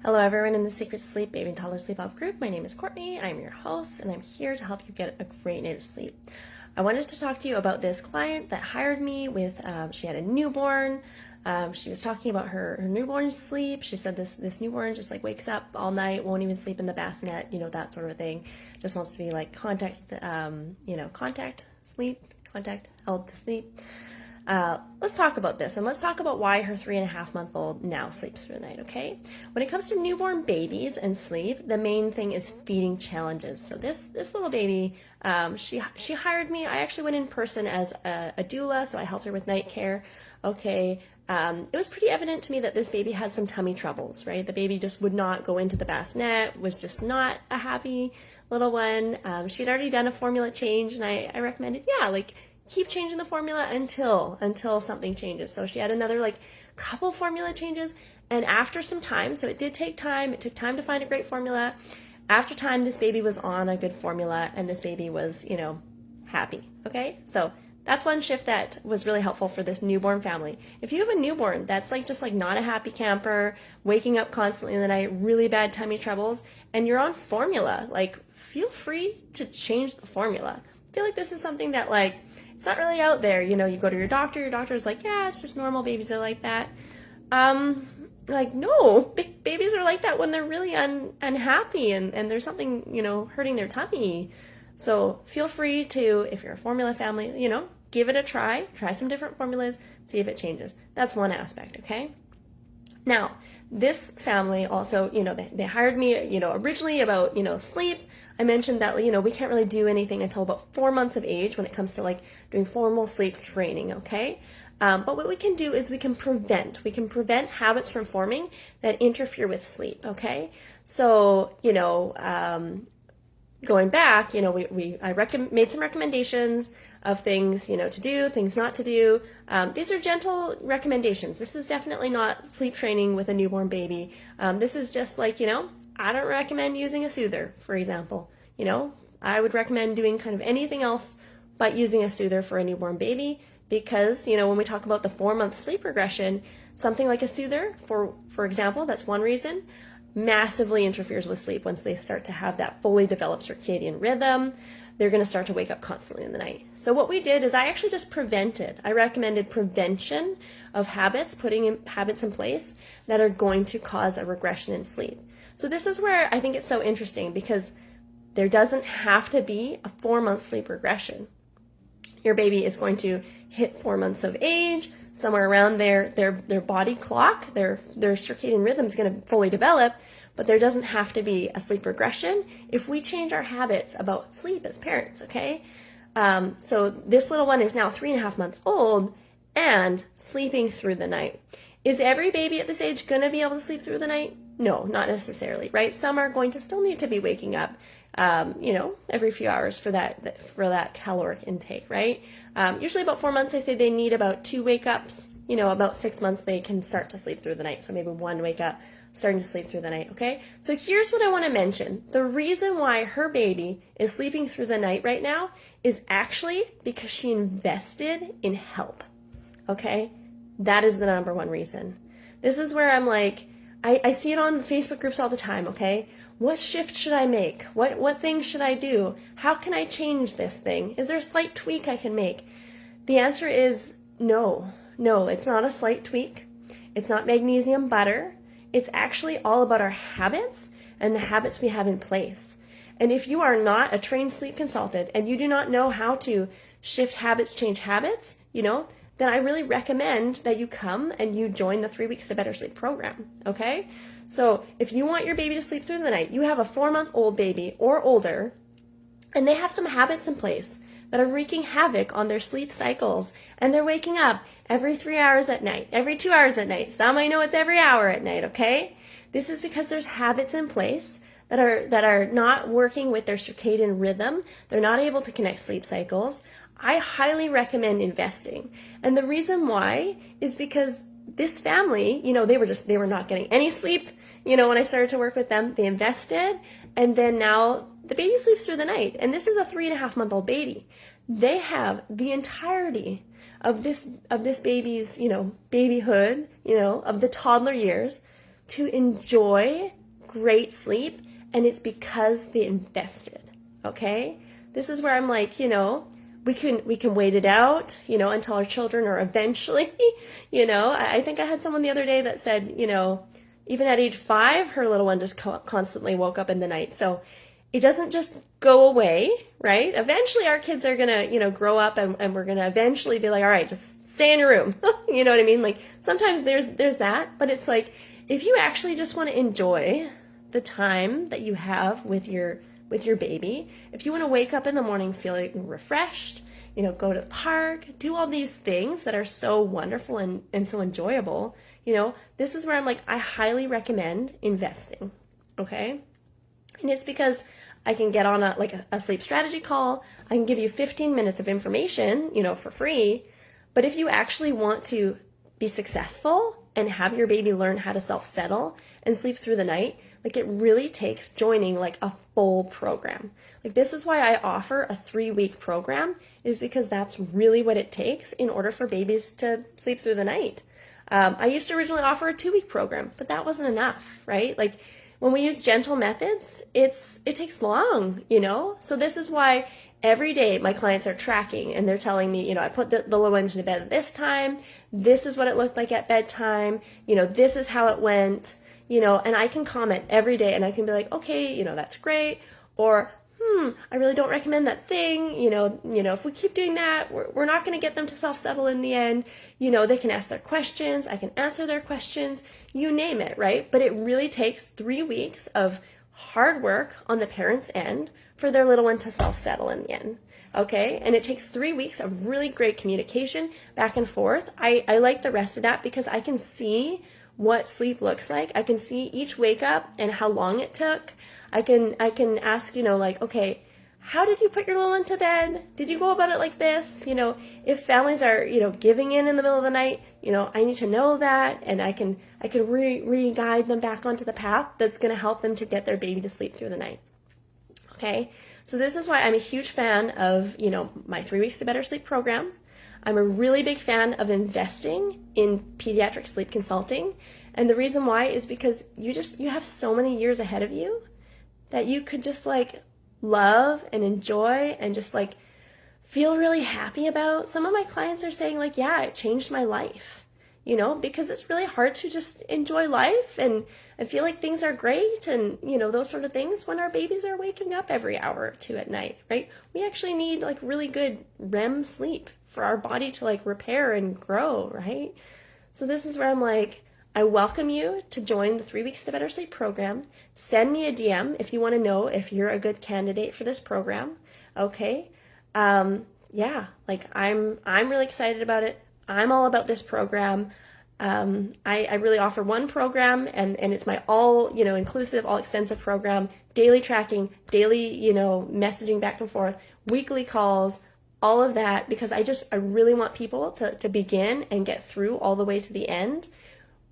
Hello everyone in the Secret Sleep Baby and Toddler Sleep Up group. My name is Courtney, I'm your host, and I'm here to help you get a great night of sleep. I wanted to talk to you about this client that hired me with, she had a newborn. She was talking about her newborn's sleep. She said this newborn just like wakes up all night, won't even sleep in the bassinet, that sort of thing. Just wants to be like contact held to sleep. Let's talk about this, and let's talk about why her 3.5-month-old now sleeps through the night, okay? When it comes to newborn babies and sleep, the main thing is feeding challenges. So this little baby, she hired me. I actually went in person as a doula, so I helped her with night care, okay? It was pretty evident to me that this baby had some tummy troubles, right? The baby just would not go into the bassinet, was just not a happy little one. She'd already done a formula change, and I recommended, keep changing the formula until something changes. So she had another couple formula changes, and after some time, so it did take time, it took time to find a great formula. After time, this baby was on a good formula, and this baby was, happy, okay? So that's one shift that was really helpful for this newborn family. If you have a newborn that's just not a happy camper, waking up constantly in the night, really bad tummy troubles, and you're on formula, feel free to change the formula. I feel like this is something that it's not really out there. You go to your doctor's like, yeah, it's just normal, babies are like that. No, babies are like that when they're really unhappy and there's something, hurting their tummy. So feel free to, if you're a formula family, give it a try some different formulas, see if it changes. That's one aspect, okay? Now, this family also, they hired me, originally about, sleep. I mentioned that, we can't really do anything until about 4 months of age when it comes to doing formal sleep training, okay? But what we can do is we can prevent habits from forming that interfere with sleep, okay? So, going back, I made some recommendations of things, to do, things not to do. These are gentle recommendations. This is definitely not sleep training with a newborn baby. This is just I don't recommend using a soother, for example. I would recommend doing kind of anything else but using a soother for a newborn baby because, when we talk about the 4-month sleep regression, something like a soother, for example, that's one reason, massively interferes with sleep once they start to have that fully developed circadian rhythm. They're going to start to wake up constantly in the night. So what we did is I actually just I recommended prevention of habits, putting habits in place that are going to cause a regression in sleep. So this is where I think it's so interesting because there doesn't have to be a 4-month sleep regression. Your baby is going to hit 4 months of age, somewhere around their body clock, their circadian rhythm is going to fully develop, but there doesn't have to be a sleep regression if we change our habits about sleep as parents, okay? So this little one is now 3.5 months old and sleeping through the night. Is every baby at this age going to be able to sleep through the night? No, not necessarily, right? Some are going to still need to be waking up, every few hours for that caloric intake, right? Usually about 4 months, I say they need about 2 wake-ups. About 6 months, they can start to sleep through the night. So maybe 1 wake-up, starting to sleep through the night, okay? So here's what I want to mention. The reason why her baby is sleeping through the night right now is actually because she invested in help, okay? That is the number one reason. This is where I'm I see it on the Facebook groups all the time, okay? What shift should I make? What things should I do? How can I change this thing? Is there a slight tweak I can make? The answer is no. No, it's not a slight tweak. It's not magnesium butter. It's actually all about our habits and the habits we have in place. And if you are not a trained sleep consultant and you do not know how to shift habits, change habits, then I really recommend that you come and you join the 3 Weeks to Better Sleep program, okay? So if you want your baby to sleep through the night, you have a 4-month-old baby or older, and they have some habits in place that are wreaking havoc on their sleep cycles, and they're waking up every 3 hours at night, every 2 hours at night. Some I know it's every hour at night, okay? This is because there's habits in place that are not working with their circadian rhythm. They're not able to connect sleep cycles. I highly recommend investing. And the reason why is because this family, they were not getting any sleep. When I started to work with them, they invested, and then now the baby sleeps through the night. And this is a 3.5-month-old baby. They have the entirety of this baby's, babyhood, of the toddler years to enjoy great sleep, and it's because they invested, okay? This is where I'm like, we can wait it out, until our children are eventually, I think I had someone the other day that said, even at age 5, her little one just constantly woke up in the night. So it doesn't just go away, right? Eventually our kids are going to, grow up and we're going to eventually be like, all right, just stay in your room. You know what I mean? Like sometimes there's that, but it's like, if you actually just want to enjoy the time that you have with your baby, if you want to wake up in the morning feeling refreshed, go to the park, do all these things that are so wonderful and so enjoyable, this is where I'm like, I highly recommend investing, okay? And it's because I can get on a sleep strategy call. I can give you 15 minutes of information, for free. But if you actually want to be successful and have your baby learn how to self-settle and sleep through the night, like it really takes joining like a full program. Like this is why I offer a 3-week program, is because that's really what it takes in order for babies to sleep through the night. I used to originally offer a 2-week program, but that wasn't enough, right? Like when we use gentle methods, it takes long, So this is why every day my clients are tracking and they're telling me, I put the little one to bed at this time. This is what it looked like at bedtime. This is how it went, and I can comment every day and I can be like, okay, that's great. Or, I really don't recommend that thing. If we keep doing that, we're not going to get them to self-settle in the end. They can ask their questions. I can answer their questions, you name it, right? But it really takes 3 weeks of hard work on the parent's end for their little one to self-settle in the end. Okay. And it takes 3 weeks of really great communication back and forth. I like the rest of that because I can see what sleep looks like. I can see each wake up and how long it took. I can ask, okay, how did you put your little one to bed? Did you go about it like this? If families are, giving in the middle of the night, I need to know that, and I can re-guide them back onto the path that's going to help them to get their baby to sleep through the night. Okay. So this is why I'm a huge fan of, my 3 Weeks to Better Sleep program. I'm a really big fan of investing in pediatric sleep consulting. And the reason why is because you have so many years ahead of you that you could just like love and enjoy and just like feel really happy about. Some of my clients are saying like, yeah, it changed my life, because it's really hard to just enjoy life and feel like things are great and, those sort of things when our babies are waking up every hour or two at night, right? We actually need like really good REM sleep for our body to like repair and grow, right? So this is where I'm like, I welcome you to join the 3 Weeks to Better Sleep program. Send me a DM if you want to know if you're a good candidate for this program. Okay. Yeah, like I'm really excited about it. I'm all about this program. I really offer one program and it's my all, inclusive, all extensive program, daily tracking, daily, messaging back and forth, weekly calls, all of that, because I really want people to begin and get through all the way to the end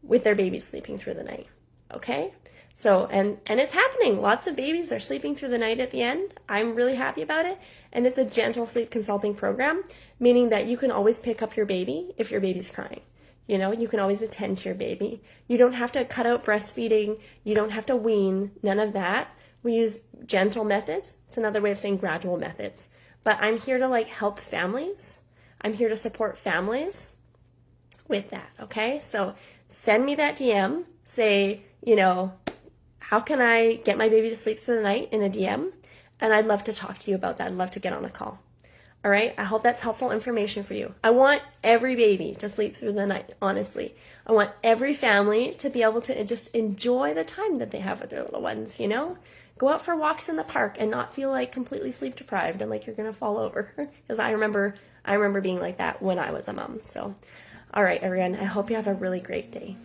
with their babies sleeping through the night. Okay. So, and it's happening. Lots of babies are sleeping through the night at the end. I'm really happy about it. And it's a gentle sleep consulting program, meaning that you can always pick up your baby if your baby's crying. You can always attend to your baby. You don't have to cut out breastfeeding. You don't have to wean, none of that. We use gentle methods. It's another way of saying gradual methods. But I'm here to like help families. I'm here to support families with that. Okay. So send me that DM. Say, how can I get my baby to sleep through the night in a DM? And I'd love to talk to you about that. I'd love to get on a call. All right. I hope that's helpful information for you. I want every baby to sleep through the night, honestly. I want every family to be able to just enjoy the time that they have with their little ones, Go out for walks in the park and not feel like completely sleep deprived and like you're going to fall over. Because I remember being like that when I was a mom. So, all right, everyone, I hope you have a really great day.